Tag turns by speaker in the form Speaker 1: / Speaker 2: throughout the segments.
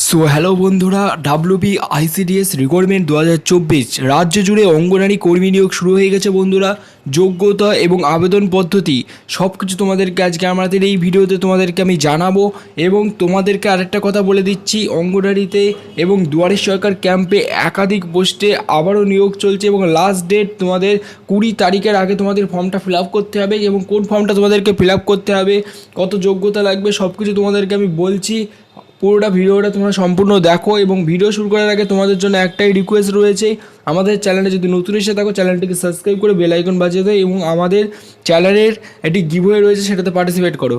Speaker 1: So hello বন্ধুরা, WB ICDS recruitment 2024 রাজ্য জুড়ে অঙ্গনারী কর্মী নিয়োগ শুরু হয়ে গেছে বন্ধুরা। যোগ্যতা এবং আবেদন পদ্ধতি সব কিছু তোমাদেরকে আজকে আমাদের এই ভিডিওতে তোমাদেরকে আমি জানাবো। এবং তোমাদেরকে আরেকটা কথা বলে দিচ্ছি, অঙ্গনারীতে এবং দুয়ারে সরকার ক্যাম্পে একাধিক পোস্টে আবারও নিয়োগ চলছে এবং লাস্ট ডেট তোমাদের 20 তারিখের আগে তোমাদের ফর্মটা ফিল আপ করতে হবে। এবং কোন ফর্মটা তোমাদেরকে ফিল আপ করতে হবে, কত যোগ্যতা লাগবে, সব কিছু তোমাদেরকে আমি বলছি। পুরোটা ভিডিওটা তোমরা সম্পূর্ণ দেখো। এবং ভিডিও শুরু করার আগে তোমাদের জন্য একটাই রিকোয়েস্ট রয়েছে, আমাদের চ্যানেলে যদি নতুন এসে থাকো চ্যানেলটিকে সাবস্ক্রাইব করে বেল আইকন বাজিয়ে দাও এবং আমাদের চ্যানেলের একটি গিভওয়ে রয়েছে সেটাতে পার্টিসিপেট করো।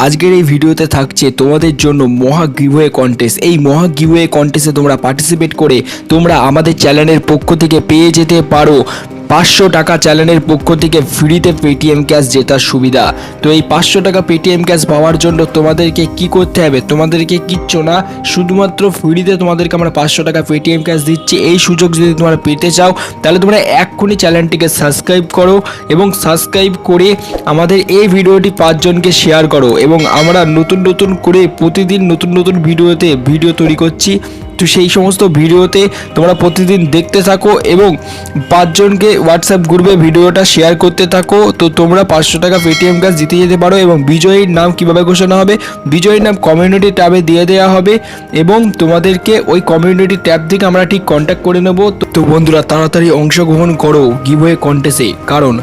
Speaker 1: আজকের এই ভিডিওতে থাকছে তোমাদের জন্য মহা গিভওয়ে কন্টেস্ট। এই মহা গিভওয়ে কন্টেস্টে তোমরা পার্টিসিপেট করে তোমরা আমাদের চ্যানেলের পক্ষ থেকে পেয়ে যেতে পারো 500 টাকা চ্যানেলের পক্ষ থেকে ফ্রিতে পেটিএম ক্যাশ জেতার সুবিধা। তো এই 500 টাকা পেটিএম ক্যাশ পাওয়ার জন্য তোমাদেরকে কি করতে হবে, তোমাদেরকে কিচ্ছু না, শুধুমাত্র ফ্রিতে তোমাদেরকে আমরা 500 টাকা পেটিএম ক্যাশ দিচ্ছি। এই সুযোগ যদি তোমরা পেতে চাও তাহলে তোমরা এক্ষুনি চ্যানেলটিকে সাবস্ক্রাইব করো এবং সাবস্ক্রাইব করে আমাদের এই ভিডিওটি 5 জনকে শেয়ার করো। এবং আমরা নতুন নতুন করে প্রতিদিন নতুন নতুন ভিডিও তৈরি করছি। তো সেই সমস্ত ভিডিওতে তোমরা প্রতিদিন দেখতে থাকো এবং 5 জনকে হোয়াটসঅ্যাপ গ্রুপে ভিডিওটা শেয়ার করতে থাকো। তো তোমরা 500 টাকা পেটিএম ক্যাশ জিতে যেতে পারো। এবং বিজয়ীর নাম কিভাবে ঘোষণা হবে, বিজয়ীর নাম কমিউনিটি ট্যাবে দিয়ে দেওয়া হবে এবং তোমাদেরকে ওই কমিউনিটি ট্যাব থেকে আমরা ঠিক কন্ট্যাক্ট করে নেব। তো বন্ধুরা, তাড়াতাড়ি অংশগ্রহণ করো গিভওয়ে কন্টেস্টে, কারণ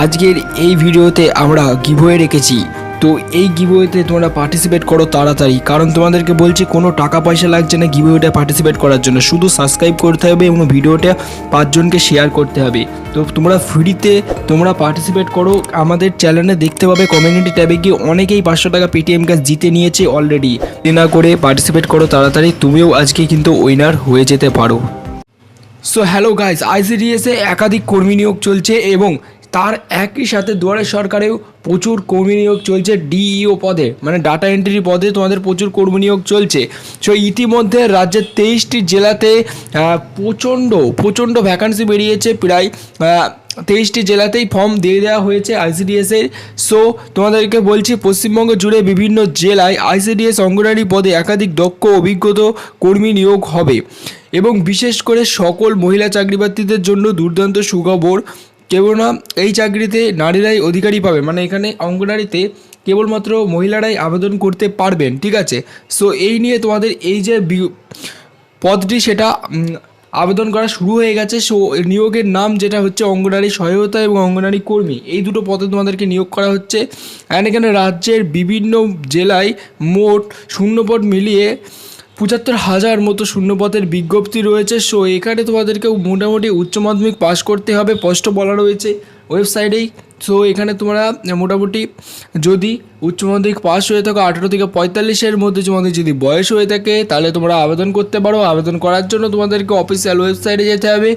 Speaker 1: আজকের এই ভিডিওতে আমরা গিভওয়ে রেখেছি। তো এই গিভওয়েতে তোমরা পার্টিসিপেট করো তাড়াতাড়ি, কারণ তোমাদেরকে বলছি কোনো টাকা পয়সা লাগছে না গিভওয়েটা পার্টিসিপেট করার জন্য, শুধু সাবস্ক্রাইব করতে হবে এবং ভিডিওটা 5 জনকে শেয়ার করতে হবে। তো তোমরা ফ্রিতে তোমরা পার্টিসিপেট করো। আমাদের চ্যানেলে দেখতে পাবে কমিউনিটি ট্যাবে গিয়ে অনেকেই 500 টাকা পেটিএম ক্যাশ জিতে নিয়েছে অলরেডি। না করে পার্টিসিপেট করো তাড়াতাড়ি, তুমিও আজকে কিন্তু উইনার হয়ে যেতে পারো। সো হ্যালো গাইস, আইসিডিএসে একাধিক কর্মী নিয়োগ চলছে এবং তার একই সাথে দুয়ারে সরকারেও প্রচুর কর্মী নিয়োগ চলছে। ডিইও পদে, মানে ডাটা এন্ট্রি পদে তোমাদের প্রচুর কর্মী নিয়োগ চলছে। সো ইতিমধ্যে রাজ্যের 23টি জেলাতে প্রচণ্ড ভ্যাকান্সি বেরিয়েছে। প্রায় 23টি জেলাতেই ফর্ম দিয়ে দেওয়া হয়েছে আইসিডিএসের। সো তোমাদেরকে বলছি, পশ্চিমবঙ্গ জুড়ে বিভিন্ন জেলায় আইসিডিএস অঙ্গনারী পদে একাধিক দক্ষ অভিজ্ঞত কর্মী নিয়োগ হবে। এবং বিশেষ করে সকল মহিলা চাকরিপ্রার্থীদের জন্য দুর্দান্ত সুখবর, কেননা এই চাকরিতে নারীরাই অধিকারী পাবে, মানে এখানে অঙ্গনারীতে কেবলমাত্র মহিলারাই আবেদন করতে পারবেন, ঠিক আছে। সো এই নিয়ে তোমাদের এই যে পদটি সেটা আবেদন করা শুরু হয়ে গেছে। সো নিয়োগের নাম যেটা হচ্ছে অঙ্গনারী সহায়তা এবং অঙ্গনারী কর্মী, এই দুটো পদে তোমাদেরকে নিয়োগ করা হচ্ছে। অ্যান্ড এখানে রাজ্যের বিভিন্ন জেলায় মোট শূন্যপদ মিলিয়ে 75,000 মতো শূন্যপদের বিজ্ঞপ্তি রয়েছে। সো এখানে তোমাদেরকে মোটামুটি উচ্চ মাধ্যমিক পাস করতে হবে, স্পষ্ট বলা রয়েছে ওয়েবসাইটেই। সো এখানে তোমরা মোটামুটি যদি উচ্চ মাধ্যমিক পাস হয়ে থাকো, 18 থেকে 45-এর মধ্যে তোমাদের যদি বয়স হয়ে থাকে তাহলে তোমরা আবেদন করতে পারো। আবেদন করার জন্য তোমাদেরকে অফিসিয়াল ওয়েবসাইটে যেতে হবে।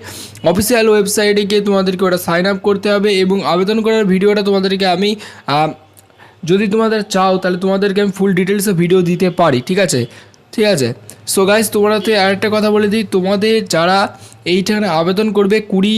Speaker 1: অফিসিয়াল ওয়েবসাইটে গিয়ে তোমাদেরকে ওটা সাইন আপ করতে হবে এবং আবেদন করার ভিডিওটা তোমাদেরকে আমি যদি তোমাদের চাও তাহলে তোমাদেরকে আমি ফুল ডিটেলসে ভিডিও দিতে পারি, ঠিক আছে। সো গাইস, তোমাদেরকে আরেকটা কথা বলে দিই, তোমাদের যারা এইখানে আবেদন করবে 20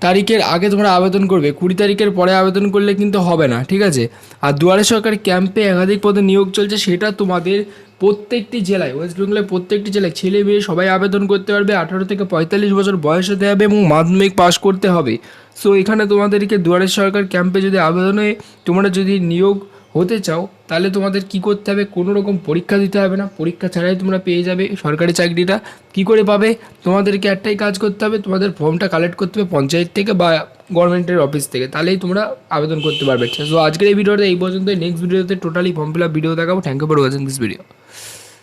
Speaker 1: তারিখের আগে তোমরা আবেদন করবে, 20 তারিখের পরে আবেদন করলে কিন্তু হবে না, ঠিক আছে। আর দুয়ারে সরকার ক্যাম্পে একাধিক পদে নিয়োগ চলছে, সেটা তোমাদের প্রত্যেকটি জেলায়, ওয়েস্ট বেঙ্গলের প্রত্যেকটি জেলায় ছেলে মেয়ে সবাই আবেদন করতে পারবে। 18 থেকে 45 বছর বয়স হতে হবে এবং মাধ্যমিক পাস করতে হবে। সো এখানে তোমাদেরকে দুয়ারে সরকার ক্যাম্পে যদি আবেদনে তোমরা যদি নিয়োগ হতে চাও তাহলে তোমাদের কি করতে হবে, কোনো রকম পরীক্ষা দিতে হবে না, পরীক্ষা ছাড়াই তোমরা পেয়ে যাবে সরকারি চাকরিটা। কি করে পাবে, তোমাদেরকে একটাই কাজ করতে হবে, তোমাদের ফর্মটা কালেক্ট করতে হবে পঞ্চায়েত থেকে বা গভর্নমেন্টের অফিস থেকে, তাহলেই তোমরা আবেদন করতে পারবে। সো আজকের এই ভিডিওটা এই পর্যন্ত। নেক্সট ভিডিওতে totally form fill up video দেখাবো। Thank you for watching this video.